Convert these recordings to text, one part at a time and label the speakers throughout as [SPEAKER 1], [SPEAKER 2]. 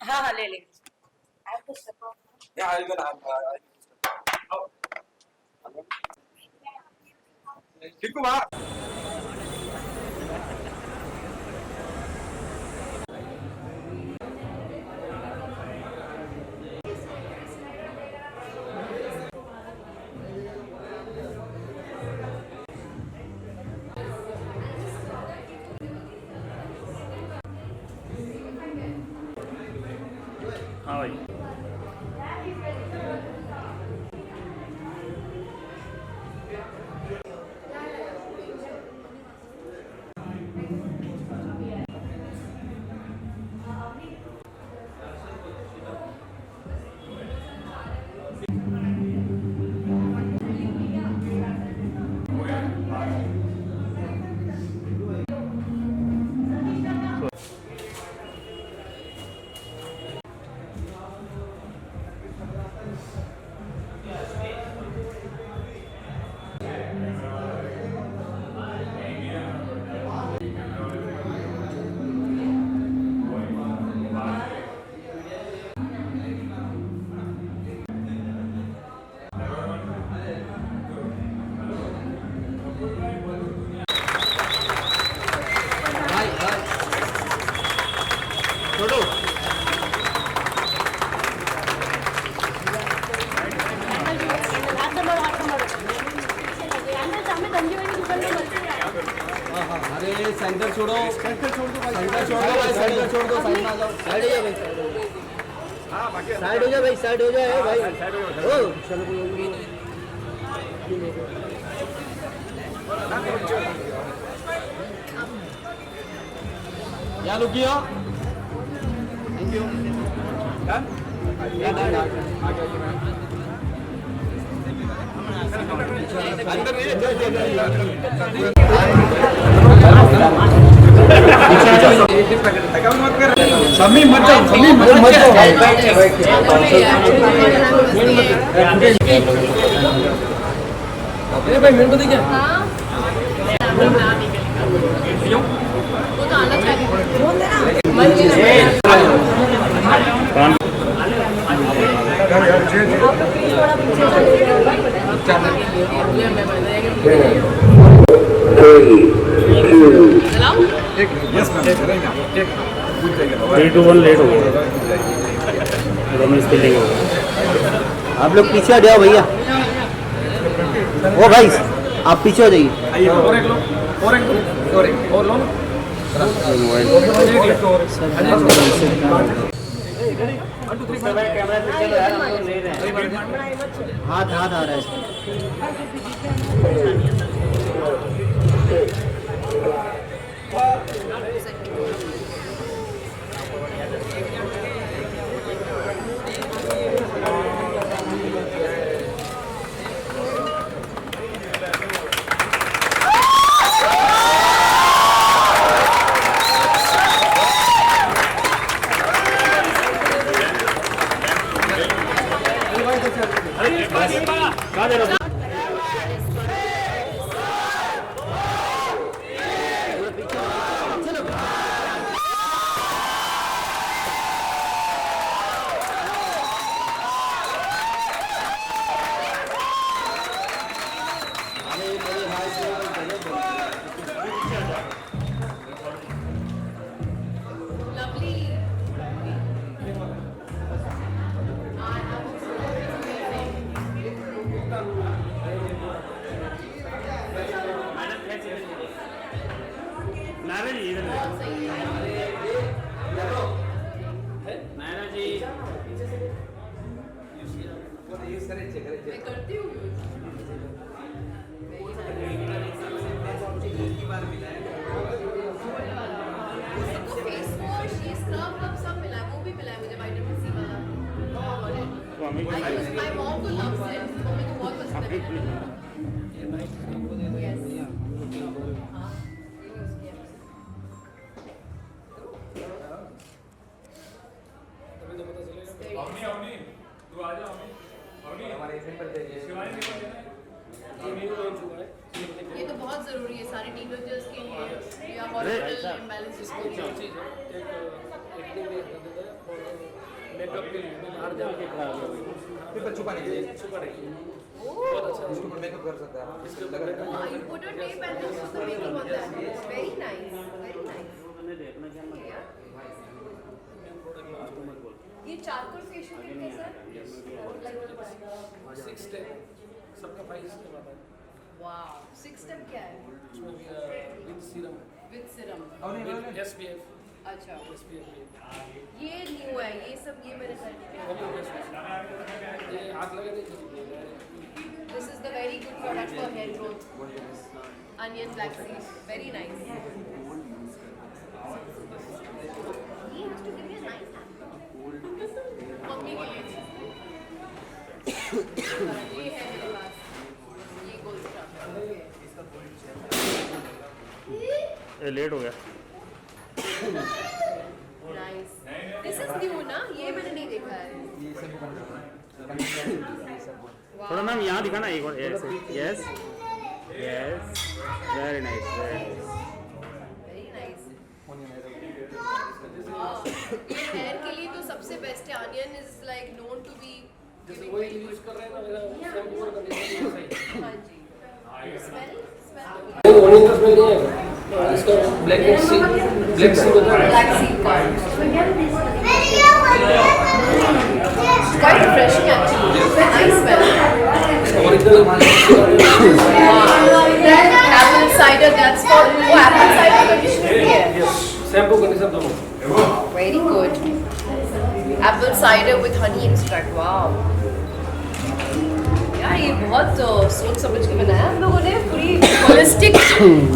[SPEAKER 1] हाँ हाँ ले ले।
[SPEAKER 2] हाँ भाई छोड़ो
[SPEAKER 3] अरे सेंटर छोड़ो, सेंटर छोड़ दो भाई, सेंटर छोड़ दो भाई, सेंटर छोड़ दो, साइड में आ जाओ, साइड हो जाओ भाई, साइड हो जाओ भाई, साइड हो जाओ भाई, ओ यहाँ रुकियो, थैंक यू,
[SPEAKER 4] समी मत जाओ, समी मत जाओ।
[SPEAKER 3] अरे भाई मिनट देखिए।
[SPEAKER 1] वो तो आना चाहिए।
[SPEAKER 4] यस मैम,
[SPEAKER 2] 3 to 1 लेट हो गया, रमेश बिल्डिंग हो गया।
[SPEAKER 3] आप लोग पीछे आ जाओ भैया, ओ भाई आप पीछे हो जाइए।
[SPEAKER 4] आइए और एक लो, और एक लो, और एक और लो ना।
[SPEAKER 3] हाथ हाथ आ रहा है।
[SPEAKER 2] नाराज जी इधर नाराज जी
[SPEAKER 1] मैं करती हूँ। उसको फेस वॉश, ये स्क्रब वब सब मिला है, वो भी मिला है मुझे विटामिन सी वाला। My mom को loves it, मम्मी को बहुत पसंद है। Yes. ये तो बहुत जरूरी है सारे टीनेजर्स के लिए या हॉर्मोनल इम्बैलेंसेस के लिए।
[SPEAKER 3] मेकअप के लिए बाहर जाके
[SPEAKER 4] पेपर छुपा नहीं चाहिए बहुत अच्छा इसके ऊपर मेकअप कर सकते हैं आप इसके लगा रहता है
[SPEAKER 1] You put a tape and then put the makeup on that. Very nice. Very nice. Yeah. ये चारकोल फेशियल किट कैसा है?
[SPEAKER 3] सिक्स स्टेप सबका 5 स्टेप आता है
[SPEAKER 1] Wow. 6 step क्या है?
[SPEAKER 3] उसमें भी with serum
[SPEAKER 1] With serum.
[SPEAKER 3] With SPF
[SPEAKER 1] अच्छा.
[SPEAKER 3] SPF
[SPEAKER 1] ये न्यू है. ये सब ये मैंने करने के
[SPEAKER 3] ये हाथ लगे नहीं
[SPEAKER 1] This is the very good product for hair growth. Onion black seed. Very nice. He has to give me a nice hand. Mummy के लिए. ये है मेरे पास. ये gold stuff है.
[SPEAKER 2] ये लेट हो गया
[SPEAKER 1] Nice. This is new ना? ये मैंने नहीं देखा है.
[SPEAKER 4] ये सब करना
[SPEAKER 2] थोड़ा मैम यहाँ दिखाना एक बार yes yes yes very nice
[SPEAKER 1] Very nice. Wow. ये hair के लिए तो सबसे best है. Onion is like known to be
[SPEAKER 3] जैसे
[SPEAKER 1] giving
[SPEAKER 3] वही
[SPEAKER 1] very
[SPEAKER 3] यूज
[SPEAKER 1] good.
[SPEAKER 3] कर रहे हैं ना मेरा शैम्पू और कंडीशनर सही
[SPEAKER 1] हाँ जी. Smell? Smell?
[SPEAKER 3] ओनियन का स्मेल नहीं है इसका ब्लैक सी होता है
[SPEAKER 1] Black seed का. Quite refreshing actually. Nice smell.
[SPEAKER 3] Original
[SPEAKER 1] Then apple cider, that's for apple cider conditioner भी है.
[SPEAKER 3] शैम्पू कंडीशनर दोनों
[SPEAKER 1] Very good. Apple cider with honey extract. Wow. यार ये बहुत सोच समझ के बनाया हम लोगों ने. पूरी holistic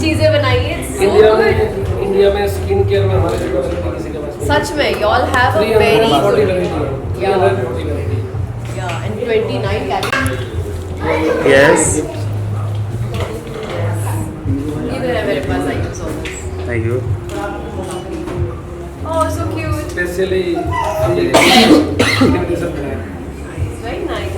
[SPEAKER 1] चीजें बनाई है. It's so good.
[SPEAKER 3] इंडिया में स्किन केयर में हमारे किसी के पास
[SPEAKER 1] सच में you all have a very
[SPEAKER 3] 340
[SPEAKER 1] good.
[SPEAKER 3] Variety
[SPEAKER 1] Yeah.
[SPEAKER 3] 340 variety
[SPEAKER 1] Yeah, and 29 calories.
[SPEAKER 2] Yes
[SPEAKER 1] इधर है मेरे पास. I use all this.
[SPEAKER 2] Thank you
[SPEAKER 1] Oh, so cute.
[SPEAKER 3] Specially ये कंडीशनर बनाया
[SPEAKER 1] Very nice.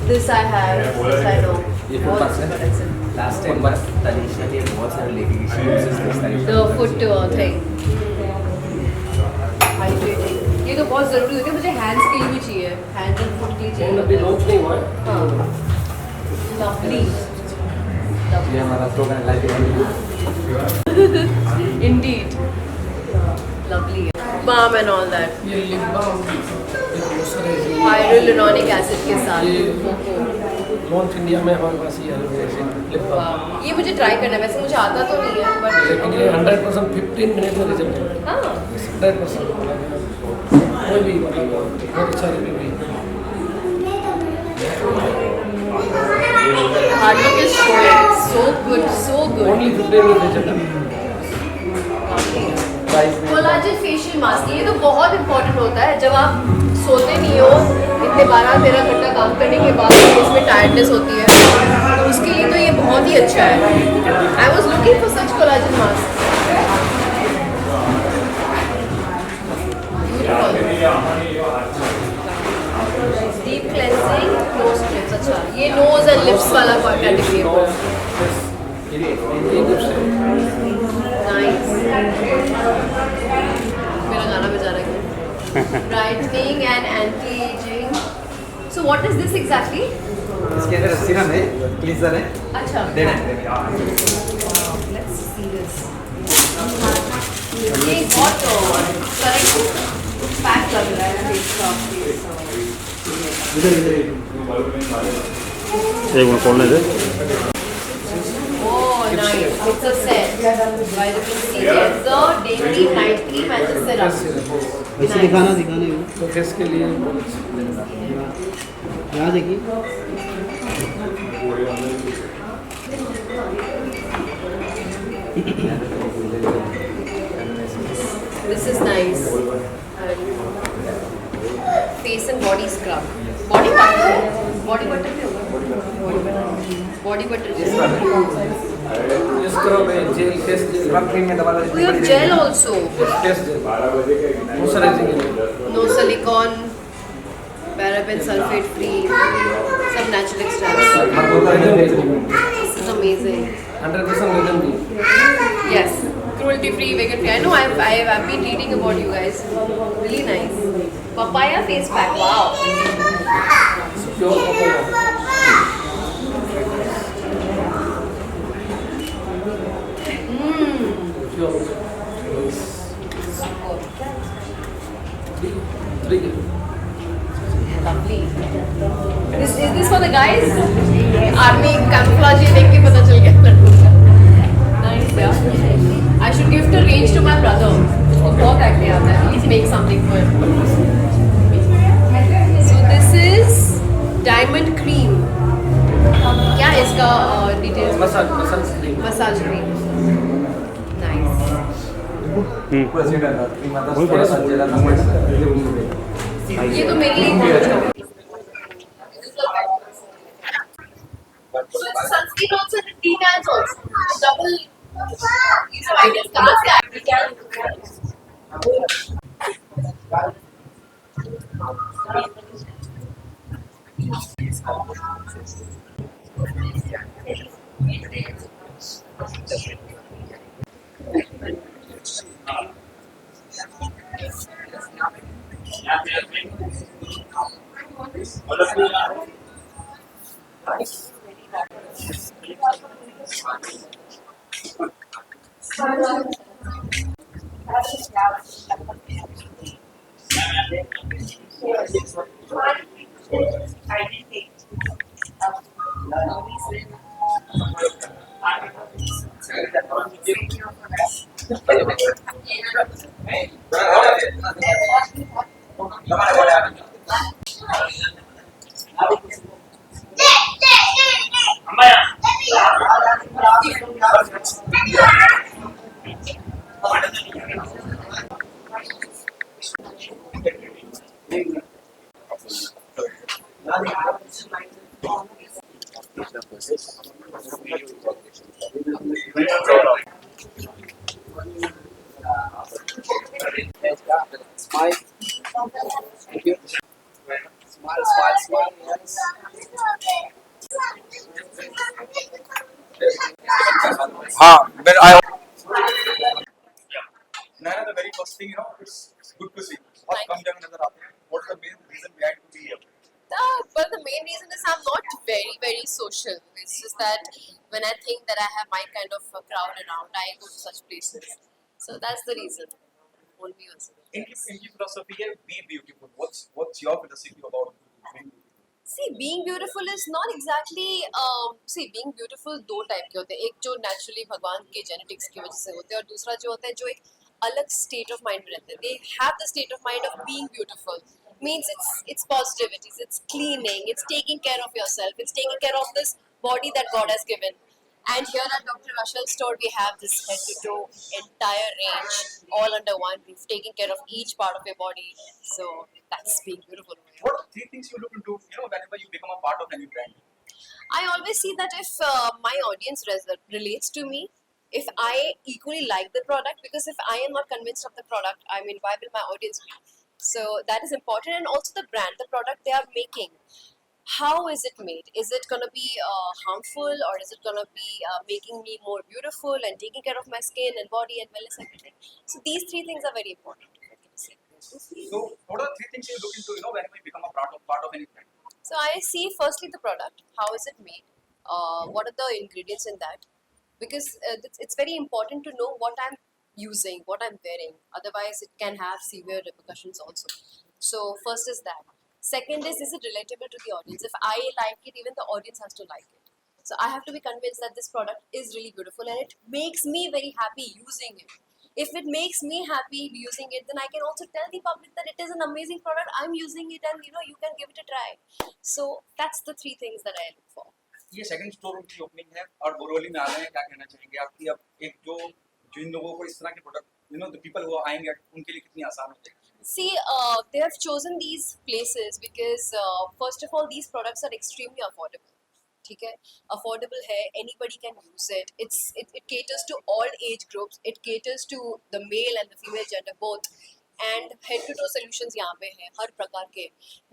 [SPEAKER 1] This I have. This I know.
[SPEAKER 4] ये
[SPEAKER 1] All
[SPEAKER 4] footpath
[SPEAKER 1] this
[SPEAKER 4] है?
[SPEAKER 1] collection.
[SPEAKER 4] Last time बस तनीषा ने बहुत सारे लेके she uses this type
[SPEAKER 1] The foot thing. Hydrating. ये तो बहुत ज़रूरी होती है. मुझे hands के लिए भी चाहिए. Hands and foot के लिए
[SPEAKER 3] फोन अभी
[SPEAKER 1] चाहिए.
[SPEAKER 3] लॉन्च नहीं हुआ है
[SPEAKER 1] हाँ. Lovely.
[SPEAKER 4] ये हमारा slogan life
[SPEAKER 1] Indeed. Lovely. Balm and all that.
[SPEAKER 3] ये लिप बाम
[SPEAKER 1] Hyaluronic acid के साथ.
[SPEAKER 3] ये
[SPEAKER 1] Coco.
[SPEAKER 3] लॉन्च इंडिया में हमारे पास ही है लिप बाम
[SPEAKER 1] Wow. ये मुझे ट्राई करना है. वैसे मुझे आता तो नहीं है बट
[SPEAKER 3] लेकिन ये 100% 15 मिनट में रिजल्ट है
[SPEAKER 1] हाँ.
[SPEAKER 3] 100% कोई भी मतलब बहुत अच्छा रिव्यू है
[SPEAKER 1] Hard look is showing. So good. So good.
[SPEAKER 3] Only 15 minute result है
[SPEAKER 1] कोलाजन फेशियल मास्क ये तो बहुत इंपॉर्टेंट होता है जब आप सोते नहीं हो इतने 12-13 घंटा काम करने के बाद इसमें टायर्डनेस होती है तो उसके लिए तो ये बहुत ही अच्छा है. I was looking for such collagen mask. Deep cleansing nose clips. अच्छा ये नोज एंड लिप्स वाला कैटेगरी है. नाइस. मेरा गाना बजा रहा है. Brightening and anti-aging. So what is this exactly?
[SPEAKER 4] इसके अंदर सीरम है क्लींजर है
[SPEAKER 1] अच्छा.
[SPEAKER 4] देना
[SPEAKER 1] Let's see this. ये बहुत करेक्ट पैक लग रहा है फेस का.
[SPEAKER 2] एक मिनट खोलने दे
[SPEAKER 1] Oh, nice. It's a set. Vitamin C, there's the day cream, night cream and the serum.
[SPEAKER 5] वैसे दिखाना
[SPEAKER 3] तो फेस के लिए
[SPEAKER 5] यहाँ देखिए
[SPEAKER 1] This is nice. Face and body scrub. Body butter. Body butter भी होगा. Body butter.
[SPEAKER 3] स्क्रब है jail face gel
[SPEAKER 4] scrub cream में दबा
[SPEAKER 1] We have gel also.
[SPEAKER 3] Face gel moisturising
[SPEAKER 1] No silicone, paraben, sulfate free, some natural extracts. This is amazing.
[SPEAKER 3] 100% result the
[SPEAKER 1] Yes, cruelty free, vegan free. I know I've been reading about you guys. Really nice. Papaya face pack. Wow.
[SPEAKER 4] Pure papaya.
[SPEAKER 1] Lovely. Is this for the guys? Army camouflage देख के पता चल गया लड़कों का. Nice yeah. I should give the range to my brother. वो बहुत active आता है. Please make something for him. So this is diamond cream. क्या है इसका details? Massage cream. Nice.
[SPEAKER 4] पूरा सेट है ना क्रीम आता
[SPEAKER 2] वही बड़ा
[SPEAKER 4] है जेला ना
[SPEAKER 1] ये तो मेरे लिए बहुत अच्छा है. So it's sunscreen also and detans also. Double. So I guess कहाँ से आएगा?
[SPEAKER 3] Smile. Thank you. Smile, smile, smile. Yes.
[SPEAKER 4] हाँ but I Naina, the very first thing, it's good to see. बहुत कम जगह नजर आते हैं. What's the main reason behind to be here?
[SPEAKER 1] But the main reason is I'm not very social. It's just that when I think that I have my kind of a crowd around, I go to such places. So that's the reason. Won't be also.
[SPEAKER 4] इनकी philosophy है be beautiful. What's your philosophy about being beautiful?
[SPEAKER 1] See, being beautiful is not exactly. Being beautiful दो type के होते हैं. एक जो naturally भगवान के genetics की वजह से होते हैं और दूसरा जो होता है जो एक अलग state of mind में रहते हैं. They have the state of mind of being beautiful. Means it's positivities, it's cleaning, it's taking care of yourself, it's taking care of this body that God has given. And here at Dr. Russell's store, we have this head to toe entire range, all under one roof, taking care of each part of your body. So that's being beautiful.
[SPEAKER 4] What are three things you look into, whenever you become a part of any brand?
[SPEAKER 1] I always see that if my audience relates to me, if I equally like the product, because if I am not convinced of the product, I mean, why will my audience be? So that is important, and also the brand, the product they are making. How is it made? Is it going to be harmful, or is it going to be making me more beautiful and taking care of my skin and body and wellness and everything? So these three things are very important.
[SPEAKER 4] So what are three things you look into, whenever you become a part of any brand?
[SPEAKER 1] So I see firstly the product. How is it made? What are the ingredients in that? Because it's very important to know what I'm using, what I'm wearing. Otherwise, it can have severe repercussions also. So first is that. Second is it relatable to the audience? If I like it, even the audience has to like it. So I have to be convinced that this product is really beautiful and it makes me very happy using it. If it makes me happy using it, then I can also tell the public that it is an amazing product. I'm using it, and you can give it a try. So that's the three things that I look for.
[SPEAKER 4] ये second store की opening है और बोरोली में आ रहे हैं. क्या कहना चाहेंगे आपकी अब एक जो जिन लोगों को इस तरह के प्रोडक्ट द पीपल हु आएंगे उनके लिए कितनी आसान हो जाएगी?
[SPEAKER 1] See, they have chosen these places because first of all, these products are extremely affordable. ठीक है, affordable है, anybody can use it. It caters to all age groups. It caters to the male and the female gender both. And head to toe solutions यहाँ पे हैं हर प्रकार के.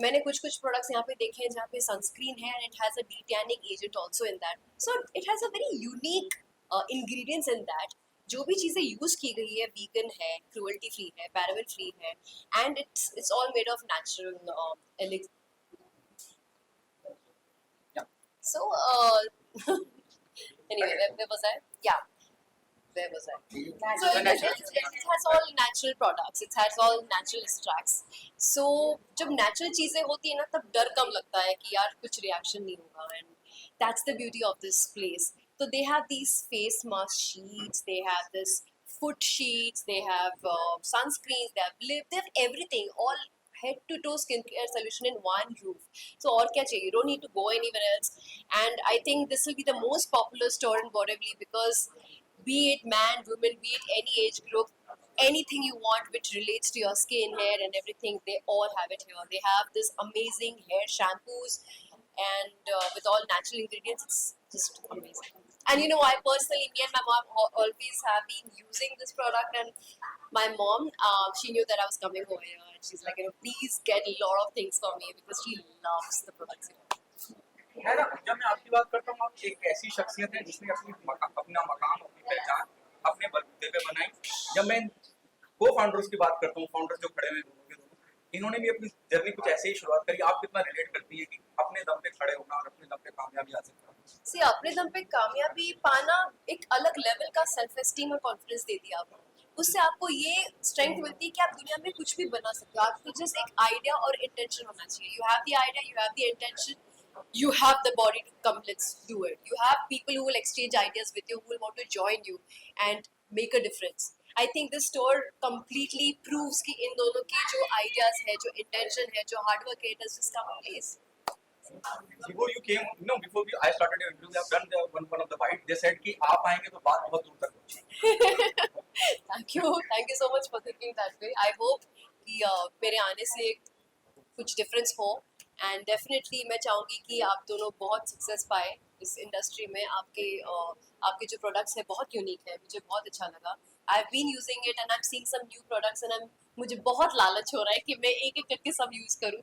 [SPEAKER 1] मैंने कुछ products यहाँ पे देखे हैं जहाँ पे sunscreen है and it has a detanning agent also in that. So it has a very unique ingredients in that. जो भी चीज़ें यूज़ की गई है वीगन है, क्रूअल्टी फ्री है, पैराबेन फ्री है, and it's all made of natural
[SPEAKER 4] Yeah.
[SPEAKER 1] so anyway where was I? Yeah, where was I? So it has all natural products, it has all natural extracts. So जब natural चीजें होती है ना तब डर कम लगता है कि यार कुछ reaction नहीं होगा, and that's the beauty of this place. So they have these face mask sheets, they have this foot sheets, they have sunscreens, they have lip, they have everything, all head to toe skincare solution in one roof. So और क्या चाहिए? You don't need to go anywhere else. And I think this will be the most popular store in Borivali because be it man, woman, be it any age group, anything you want which relates to your skin, hair, and everything, they all have it here. They have this amazing hair shampoos and with all natural ingredients, it's just amazing. And you know, I personally, me and my mom always have been using this product, and my mom, she knew that I was coming over here, and she's like, you know, please get a lot of things for me because she loves the products here.
[SPEAKER 4] है ना, जब मैं आपकी बात करता हूँ, आप एक ऐसी शख्सियत है जिसने अपना मकाम, अपनी पहचान अपने बलबूते पे बनाई। जब मैं को फाउंडर्स की बात करता हूँ, फाउंडर्स जो खड़े हुए दोनों के दोनों, इन्होंने भी अपनी जर्नी कुछ ऐसे ही शुरुआत करी। आप कितना रिलेट करती है कि अपने दम पे खड़े होना और अपने दम पे कामयाबी हासिल करना?
[SPEAKER 1] सी अपने दम पे कामयाबी पाना एक अलग लेवल का सेल्फ एस्टीम और कॉन्फिडेंस देती है आपको। उससे आपको ये स्ट्रेंथ मिलती है कि आप दुनिया में कुछ भी बना सकते हो। आपको जस्ट एक आइडिया और इंटेंशन होना चाहिए। You have the idea, you have the intention, you have the body to come, let's do it. You have people who will exchange ideas with you, who will want to join you and make a difference. I think this store completely proves कि इन दोनों की जो ideas है, जो intention है, जो hard work है, it has just come in place.
[SPEAKER 4] Before you came, before I started your interview, I have done one of the bite. They said कि आप आएंगे तो बात बहुत दूर तक पहुंची।
[SPEAKER 1] Thank you so much for thinking that way. I hope कि मेरे आने से कुछ डिफरेंस हो, एंड डेफिनेटली मैं चाहूँगी कि आप दोनों बहुत सक्सेस पाए इस इंडस्ट्री में। आपके जो प्रोडक्ट्स है बहुत यूनिक है, मुझे बहुत अच्छा लगा। I have been using it and I am seeing some new products and मुझे बहुत लालच हो रहा है कि मैं एक एक करके सब यूज़ करूँ।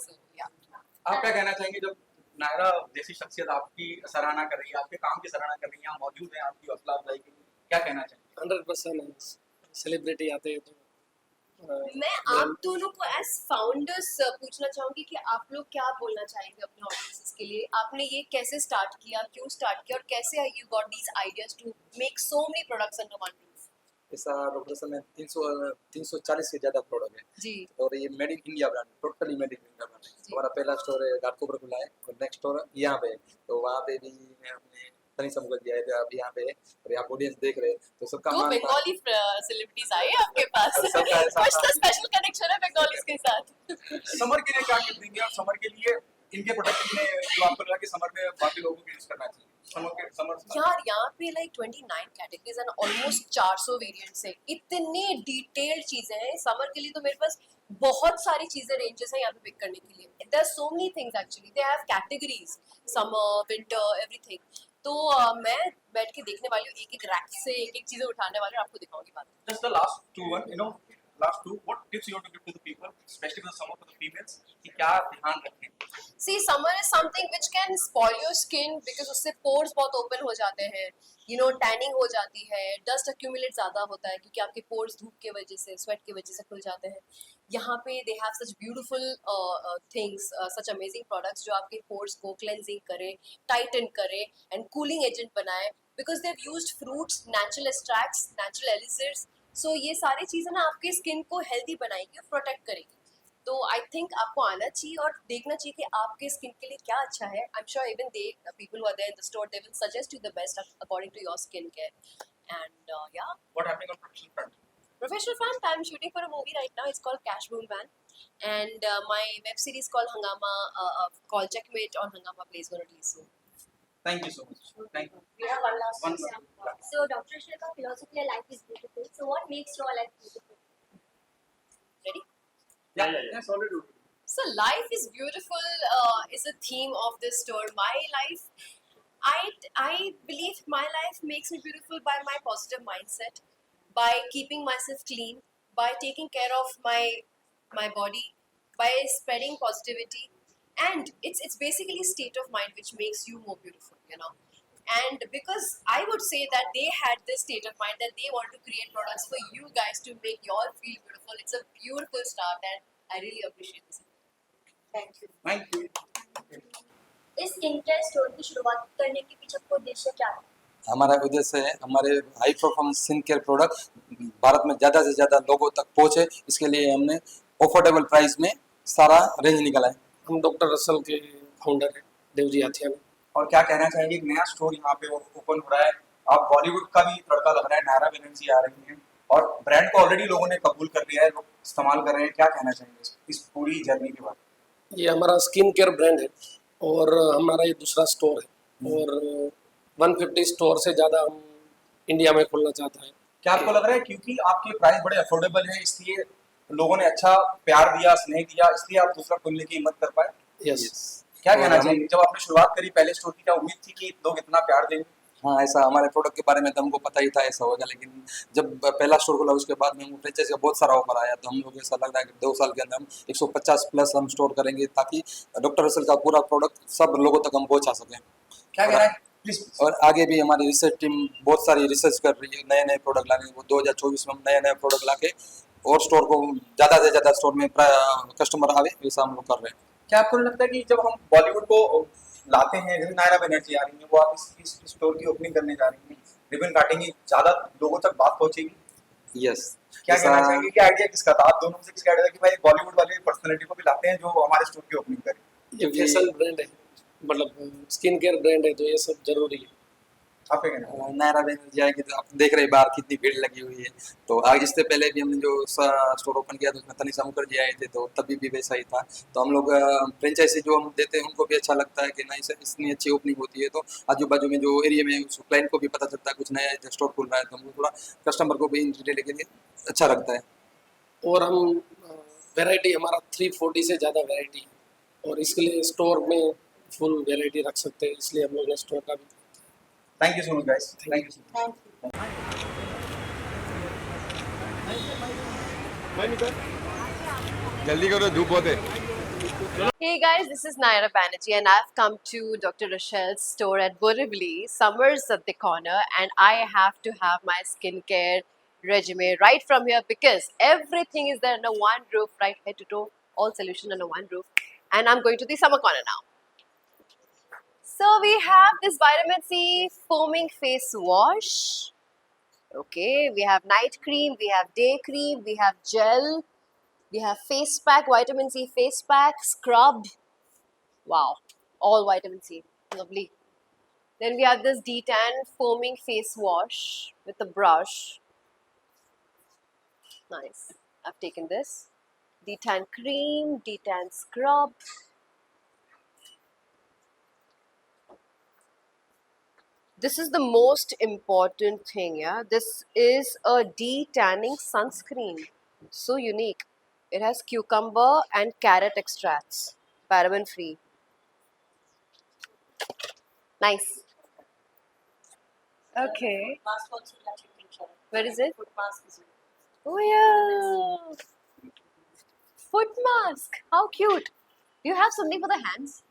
[SPEAKER 1] सो या
[SPEAKER 4] आप क्या कहना चाहेंगे जब नायरा जैसी शख्सियत आपकी सराहना कर रही है, आपके काम की सराहना कर रही है, यहाँ मौजूद है, आपकी हौसला अफजाई के लिए क्या कहना चाहेंगे?
[SPEAKER 2] 100% सेलिब्रिटी आते हैं तो
[SPEAKER 1] मैं आप दोनों को एज फाउंडर्स पूछना चाहूंगी कि आप लोग क्या बोलना चाहेंगे अपने ऑडियंसेस के लिए। आपने ये कैसे स्टार्ट किया, क्यों स्टार्ट किया, और कैसे you got these ideas to make so many products under one roof?
[SPEAKER 5] ऐसा लोकेशन में 340 से ज़्यादा प्रोडक्ट है
[SPEAKER 1] जी।
[SPEAKER 5] और ये made in India brand, totally made in India brand है। हमारा पहला स्टोर है घाटकोपर खुला है और नेक्स्ट स्टोर यहाँ पे, तो वहाँ पे भी मैं अपने तनी समूह दिया है। तो आप यहाँ पे और यहाँ ऑडियंस देख रहे हैं तो सबका
[SPEAKER 1] दो बंगाली सेलिब्रिटीज आए हैं आपके पास। कुछ तो स्पेशल कनेक्शन है बंगालीज के साथ।
[SPEAKER 4] समर के लिए क्या टिप देंगे आप? समर के लिए इनके प्रोडक्ट में जो आपको लगा कि समर में बाकी लोगों को यूज करना चाहिए, समर
[SPEAKER 1] यार यहाँ पे like 29 categories and almost 400 variants है। इतने डिटेल्ड चीजें हैं समर के लिए, तो मेरे पास बहुत सारी चीजें रेंजेस हैं यहाँ पे पिक करने के लिए। There are so many things actually, they have categories, summer, winter, everything. तो मैं बैठ के देखने वाली हूँ, एक एक रैक से एक एक चीजें उठाने वाली हूँ, आपको दिखाऊंगी बाद में।
[SPEAKER 4] Just the last two, what tips you want to give to the people, especially for the summer, for the females, कि क्या ध्यान रखें?
[SPEAKER 1] See, summer is something which can spoil your skin because उससे pores बहुत open हो जाते हैं, tanning हो जाती है, dust accumulate ज़्यादा होता है क्योंकि आपके pores धूप के वजह से, sweat की वजह से खुल जाते हैं। यहाँ पे they have such beautiful things, such amazing products जो आपके pores को cleansing करे, tighten करे and cooling agent बनाए because they've used fruits, natural extracts, natural elixirs. So ये सारी चीज़ें ना आपके स्किन को हेल्दी बनाएगी और प्रोटेक्ट करेगी। तो आई थिंक आपको आना चाहिए और देखना चाहिए कि आपके स्किन के लिए क्या अच्छा है। I am sure even the people who are there in the store they will suggest you the best according to your skin care and yeah.
[SPEAKER 4] What happening on professional front?
[SPEAKER 1] Professional front, I'm shooting for a movie right now. It's called Cash Boom Van, and my web series called Hangama, called Checkmate on Hangama Plays gonna release soon.
[SPEAKER 4] Thank you so much. Thank you.
[SPEAKER 6] We have one last
[SPEAKER 4] One
[SPEAKER 6] question.
[SPEAKER 4] more.
[SPEAKER 6] So, Dr. Shilpa, philosophy of life is beautiful. So, what makes your life beautiful?
[SPEAKER 1] Ready?
[SPEAKER 4] Yes, already.
[SPEAKER 1] So life is beautiful is a theme of this store. My life, I believe my life makes me beautiful by my positive mindset, by keeping myself clean, by taking care of my body, by spreading positivity, and it's basically a state of mind which makes you more beautiful. And because I would say that they had this state of mind that they want to create products for you guys to make you all feel beautiful. It's a beautiful start, and I really appreciate this.
[SPEAKER 6] Thank you.
[SPEAKER 4] Thank you.
[SPEAKER 6] इस skin care store की शुरुआत करने के पीछे आपका उद्देश्य क्या है?
[SPEAKER 5] हमारा उद्देश्य है हमारे high performance skin care product Bharat में ज़्यादा से ज़्यादा लोगों तक पहुँचे, इसके लिए हमने अफोर्डेबल प्राइस में सारा रेंज निकाला है।
[SPEAKER 7] हम डॉक्टर रसल के फाउंडर हैं देवजी हाथिया में।
[SPEAKER 4] और क्या कहना चाहेंगे, एक नया स्टोर यहाँ पे ओपन हो रहा है, अब बॉलीवुड का भी तड़का लग रहा है, नायरा बनर्जी आ रही हैं और ब्रांड को ऑलरेडी लोगों ने कबूल कर लिया है, लोग इस्तेमाल कर रहे हैं, क्या कहना चाहेंगे इस पूरी जर्नी के बारे में?
[SPEAKER 7] ये हमारा स्किन केयर ब्रांड है और हमारा ये दूसरा स्टोर है और 150 स्टोर से ज़्यादा हम इंडिया में खोलना चाहता है।
[SPEAKER 4] क्या आपको लग रहा है क्योंकि आपके प्राइस बड़े अफोर्डेबल हैं इसलिए लोगों ने अच्छा प्यार दिया, स्नेह दिया, इसलिए आप दूसरा खोलने की हिम्मत कर पाए?
[SPEAKER 7] यस।
[SPEAKER 4] क्या कहना चाहेंगे, जब आपने शुरुआत करी पहले स्टोर की, क्या उम्मीद थी कि लोग इतना प्यार देंगे?
[SPEAKER 5] हाँ, ऐसा हमारे प्रोडक्ट के बारे में तो हमको पता ही था ऐसा होगा, लेकिन जब पहला स्टोर खुला उसके बाद में हमको फ्रेंचाइज का बहुत सारा ऑफर आया, तो हम लोग ऐसा लग रहा है कि 2 साल के अंदर हम 150 प्लस हम स्टोर करेंगे ताकि डॉक्टर रसल का पूरा प्रोडक्ट सब लोगों तक हम पहुँचा सकें।
[SPEAKER 4] क्या कहना है प्लीज?
[SPEAKER 5] और आगे भी हमारी रिसर्च टीम बहुत सारी रिसर्च कर रही है, नए नए प्रोडक्ट लाने, वो 2024 में हम नए नए प्रोडक्ट लाके और स्टोर को ज़्यादा से ज़्यादा स्टोर में कस्टमर आवे वैसा हम लोग कर रहे हैं।
[SPEAKER 4] क्या आपको लगता है कि जब हम बॉलीवुड को लाते हैं, जैसे नायरा बनर्जी आ रही है, वो आप इस स्टोर की ओपनिंग करने जा रही हैं, रिबन काटेंगी, ज़्यादा लोगों तक बात पहुंचेगी?
[SPEAKER 5] यस।
[SPEAKER 4] क्या कहना चाहेंगे कि आइडिया किसका था, आप दोनों में से किसका आइडिया था कि भाई बॉलीवुड वाले पर्सनालिटी को भी लाते हैं जो हमारे स्टोर की ओपनिंग करें?
[SPEAKER 7] ये फैशन ब्रांड है, मतलब स्किन केयर ब्रांड है, तो ये सब जरूरी है।
[SPEAKER 4] आप क्या कहना है?
[SPEAKER 5] नायरा बनर्जी आएगी तो आप देख रहे बाहर कितनी भीड़ लगी हुई है, तो आगे इससे पहले भी हमने जो स्टोर ओपन किया तो उसमें तनिषा मुखर्जी आए थे, तो तभी भी वैसा ही था। तो हम लोग फ्रेंचाइजी जो हम देते हैं उनको भी अच्छा लगता है कि नहीं सर इतनी अच्छी ओपनिंग होती है, तो आजू बाजू में जो एरिया में उस क्लाइंट को भी पता चलता है कुछ नया स्टोर खुल रहा है, तो हमको थोड़ा कस्टमर को भी रिटेल के लिए अच्छा लगता है।
[SPEAKER 7] और हम वैरायटी हमारा 340 से ज़्यादा वैरायटी है और इसके लिए स्टोर में फुल वैरायटी रख सकते हैं, इसलिए हम लोग ने स्टोर का भी।
[SPEAKER 4] Thank you so much guys, thank you so much.
[SPEAKER 6] Thank you.
[SPEAKER 8] जल्दी करो धूप बहुत है।
[SPEAKER 1] Hey guys, this is Naira Banerjee and I've come to Dr. Rochelle's store at Borivali. Summer's at the corner and I have to have my skincare regimen right from here because everything is there under one roof, right head to toe, all solution under one roof. And I'm going to the summer corner now. So we have this vitamin C foaming face wash. Okay, we have night cream, we have day cream, we have gel. We have face pack, vitamin C face pack, scrub. Wow, all vitamin C. Lovely. Then we have this detan foaming face wash with a brush. Nice. I've taken this. Detan cream, detan scrub. This is the most important thing, yeah. This is a detanning sunscreen. So unique. It has cucumber and carrot extracts, paraben free. Nice. Okay.
[SPEAKER 6] Mask also that you can try.
[SPEAKER 1] Where is it?
[SPEAKER 6] Foot mask is
[SPEAKER 1] Oh yeah. Foot mask. How cute. Do you have something for the hands?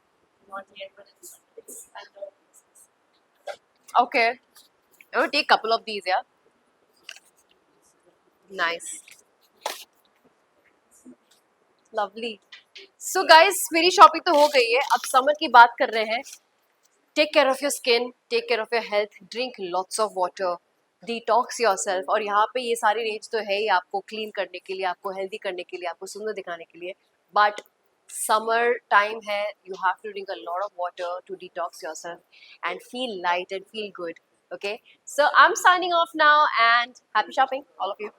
[SPEAKER 6] not yet, but it's under business.
[SPEAKER 1] Okay. I'm gonna take a couple of these, yeah. Nice. Lovely. So guys, मेरी shopping तो हो गई है. अब summer की बात कर रहे हैं. Take care of your skin, take care of your health, drink lots of water, detox yourself. और यहाँ पे ये सारी रेंज तो है ही आपको क्लीन करने के लिए, आपको हेल्दी करने के लिए, आपको सुंदर दिखाने के लिए. But summer time है, you have to drink a lot of water to detox yourself and feel light and feel good. Okay, so I'm signing off now and happy shopping, all of you.